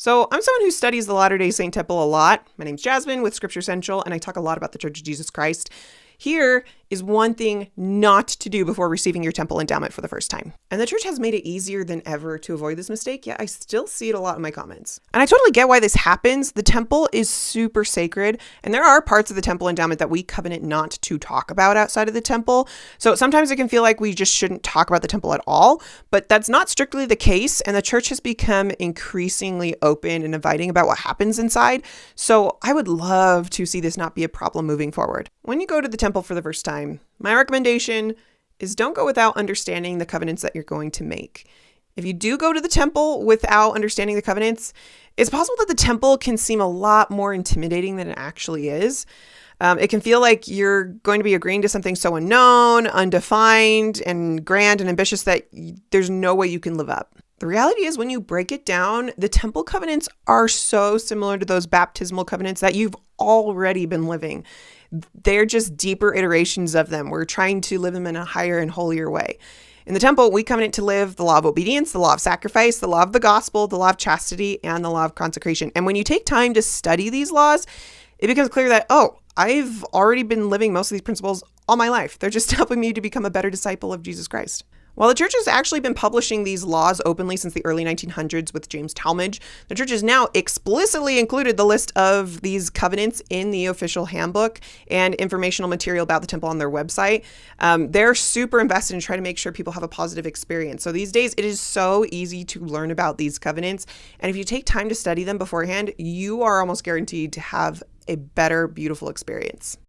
So I'm someone who studies the Latter-day Saint Temple a lot. My name's Jasmine with Scripture Central, and I talk a lot about the Church of Jesus Christ. Here is one thing not to do before receiving your temple endowment for the first time. And the church has made it easier than ever to avoid this mistake, yet I still see it a lot in my comments. And I totally get why this happens. The temple is super sacred, and there are parts of the temple endowment that we covenant not to talk about outside of the temple. So sometimes it can feel like we just shouldn't talk about the temple at all, but that's not strictly the case, and the church has become increasingly open and inviting about what happens inside. So I would love to see this not be a problem moving forward. When you go to the temple for the first time, my recommendation is don't go without understanding the covenants that you're going to make. If you do go to the temple without understanding the covenants, it's possible that the temple can seem a lot more intimidating than it actually is. It can feel like you're going to be agreeing to something so unknown, undefined, and grand and ambitious that there's no way you can live up. The reality is, when you break it down, the temple covenants are so similar to those baptismal covenants that you've already been living. They're just deeper iterations of them. We're trying to live them in a higher and holier way. In the temple, we covenant to live the law of obedience, the law of sacrifice, the law of the gospel, the law of chastity, and the law of consecration. And when you take time to study these laws, it becomes clear that, I've already been living most of these principles all my life. They're just helping me to become a better disciple of Jesus Christ. While the church has actually been publishing these laws openly since the early 1900s with James Talmage, the church has now explicitly included the list of these covenants in the official handbook and informational material about the temple on their website. They're super invested in trying to make sure people have a positive experience. So these days, it is so easy to learn about these covenants. And if you take time to study them beforehand, you are almost guaranteed to have a better, beautiful experience.